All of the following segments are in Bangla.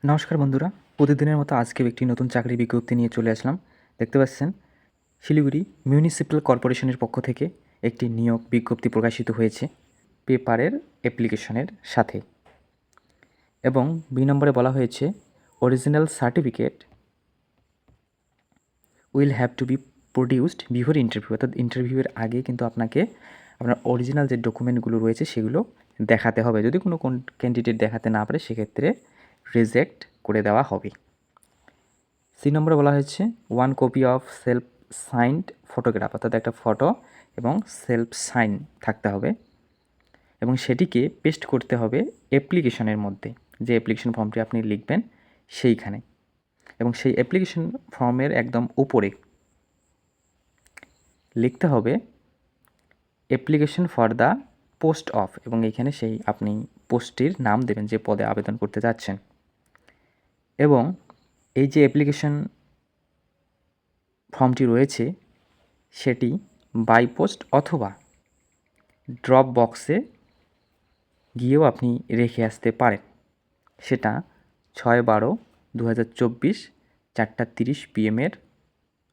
নমস্কার বন্ধুরা, প্রতিদিনের মতো আজকেও একটি নতুন চাকরির বিজ্ঞপ্তি নিয়ে চলে আসলাম। দেখতে পাচ্ছেন শিলিগুড়ি মিউনিসিপ্যাল কর্পোরেশনের পক্ষ থেকে একটি নিয়োগ বিজ্ঞপ্তি প্রকাশিত হয়েছে পেপারের অ্যাপ্লিকেশনের সাথে। এবং বি নম্বরে বলা হয়েছে original certificate will have to B produced before interview, অর্থাৎ ইন্টারভিউয়ের আগে কিন্তু আপনাকে আপনার অরিজিনাল যে ডকুমেন্টগুলো রয়েছে সেগুলো দেখাতে হবে। যদি কোনো ক্যান্ডিডেট দেখাতে না পারে সেক্ষেত্রে রিজেক্ট করে দেওয়া হবে। সি নম্বরে বলা হয়েছে 1 copy of self signed photograph, অর্থাৎ একটা ফটো এবং সেলফ সাইন থাকতে হবে এবং সেটিকে পেস্ট করতে হবে অ্যাপ্লিকেশনের মধ্যে, যে অ্যাপ্লিকেশন ফর্মটি আপনি লিখবেন সেইখানে, এবং সেই অ্যাপ্লিকেশন ফর্মের একদম উপরে লিখতে হবে application for the post of, এবং এইখানে সেই আপনি পোস্টটির নাম দেবেন যে পদে আবেদন করতে যাচ্ছেন। এবং এই যে অ্যাপ্লিকেশন ফর্মটি রয়েছে সেটি বাই পোস্ট অথবা ড্রপ বক্সে গিয়েও আপনি রেখে আসতে পারেন। সেটা 6/12/2024 4:30 PM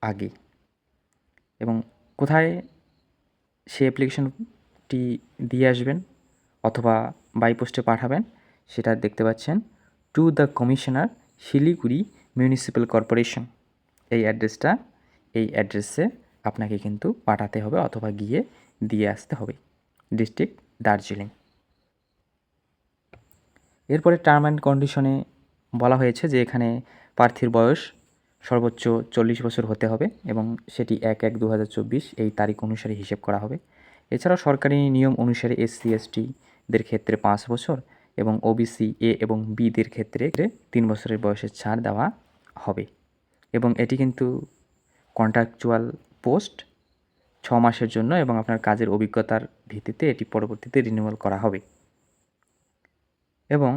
আগে। এবং কোথায় সেই অ্যাপ্লিকেশনটি দিয়ে আসবেন অথবা বাই পোস্টে পাঠাবেন সেটা দেখতে পাচ্ছেন, to the commissioner Siliguri municipal corporation. এই অ্যাড্রেসে আপনাকে কিন্তু পাঠাতে হবে অথবা গিয়ে দিয়ে আসতে হবে, ডিস্ট্রিক্ট দার্জিলিং। এরপরে টার্ম অ্যান্ড কন্ডিশনে বলা হয়েছে যে এখানে প্রার্থীর বয়স সর্বোচ্চ 40 বছর হতে হবে এবং সেটি 1/1/2024 এই তারিখ অনুসারে হিসেব করা হবে। এছাড়াও সরকারি নিয়ম অনুসারে SC/STদের ক্ষেত্রে 5 বছর এবং OBC A এবং Bদের ক্ষেত্রে 3 বছরের বয়সের ছাড় দেওয়া হবে। এবং এটি কিন্তু কন্ট্রাকচুয়াল পোস্ট 6 মাসের জন্য এবং আপনার কাজের অভিজ্ঞতার ভিত্তিতে এটি পরবর্তীতে রিনিউয়াল করা হবে। এবং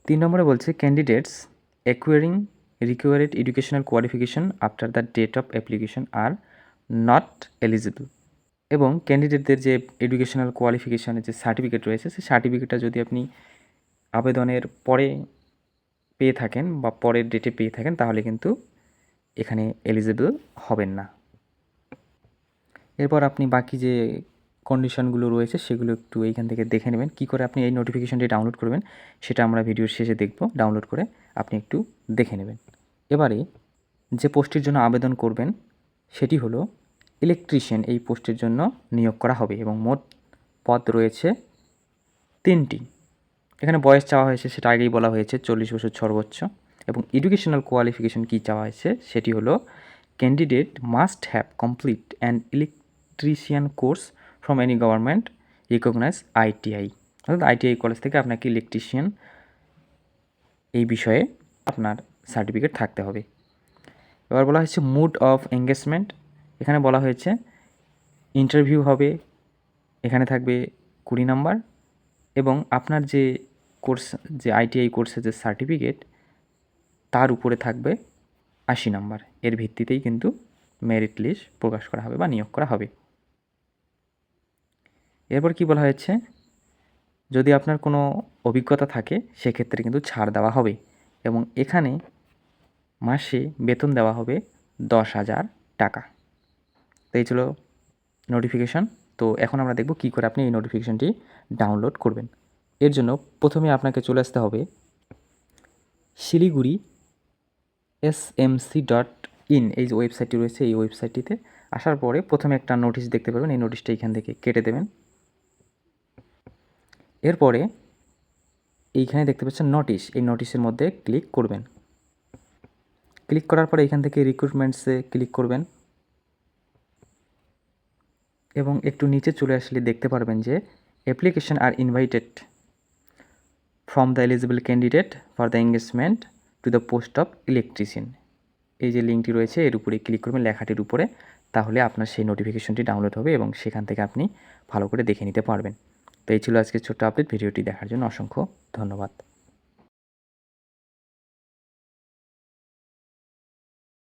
3 নম্বরে বলছে candidates acquiring required educational qualification after the date of application are not eligible. এবং ক্যান্ডিডেটদের যে এডুকেশনাল কোয়ালিফিকেশনের যে সার্টিফিকেট রয়েছে সেই সার্টিফিকেটটা যদি আপনি আবেদনের পরে পেয়ে থাকেন বা পরের ডেটে পেয়ে থাকেন তাহলে কিন্তু এখানে এলিজিবল হবেন না। এরপর আপনি বাকি যে কন্ডিশনগুলো রয়েছে সেগুলো একটু এইখান থেকে দেখে নেবেন। কী করে আপনি এই নোটিফিকেশনটি ডাউনলোড করবেন সেটা আমরা ভিডিওর শেষে দেখব। ডাউনলোড করে আপনি একটু দেখে নেবেন। এবারে যে পোস্টের জন্য আবেদন করবেন সেটি হলো ইলেকট্রিশিয়ান। এই পোস্টের জন্য নিয়োগ করা হবে এবং মোট পদ রয়েছে 3টি। এখানে বয়স চাওয়া হয়েছে সেটা আগেই বলা হয়েছে 40 বছর সর্বোচ্চ। এবং এডুকেশনাল কোয়ালিফিকেশন কী চাওয়া হয়েছে সেটি হলো candidate must have complete an electrician course from any government recognise ITI, অর্থাৎ ITI কলেজ থেকে আপনাকে ইলেকট্রিশিয়ান এই বিষয়ে আপনার সার্টিফিকেট থাকতে হবে। এবার বলা হয়েছে মুড অফ এঙ্গেজমেন্ট। এখানে বলা হয়েছে ইন্টারভিউ হবে, এখানে থাকবে 20 নাম্বার এবং আপনার যে কোর্স, যে ITI কোর্সের যে সার্টিফিকেট তার উপরে থাকবে 80 নাম্বার। এর ভিত্তিতেই কিন্তু মেরিট লিস্ট প্রকাশ করা হবে বা নিয়োগ করা হবে। এরপর কি বলা হয়েছে, যদি আপনার কোনো অভিজ্ঞতা থাকে সেক্ষেত্রে কিন্তু ছাড় দেওয়া হবে এবং এখানে মাসে বেতন দেওয়া হবে 10,000 টাকা। তো এই ছিল নোটিফিকেশান। তো এখন আমরা দেখব কী করে আপনি এই নোটিফিকেশানটি ডাউনলোড করবেন। এর জন্য প্রথমে আপনাকে চলে আসতে হবে শিলিগুড়ি smc.in, এই যে ওয়েবসাইটটি রয়েছে এই ওয়েবসাইটটিতে আসার পরে প্রথমে একটা নোটিশ দেখতে পাবেন। এই নোটিশটা এখান থেকে কেটে দেবেন। এরপরে এইখানে দেখতে পাচ্ছেন নোটিশ, এই নোটিশের মধ্যে ক্লিক করবেন। ক্লিক করার পরে এখান থেকে রিক্রুটমেন্টসে ক্লিক করবেন এবং একটু নিচে চলে আসলে দেখতে পারবেন যে application are invited from the eligible candidate for the engagement to the post of electrician. এই যে লিঙ্কটি রয়েছে এর উপরে ক্লিক করবেন, লেখাটির উপরে, তাহলে আপনার সেই নোটিফিকেশনটি ডাউনলোড হবে এবং সেখান থেকে আপনি ভালো করে দেখে নিতে পারবেন। তো এই ছিল আজকের ছোট্ট আপডেট। ভিডিওটি দেখার জন্য অসংখ্য ধন্যবাদ।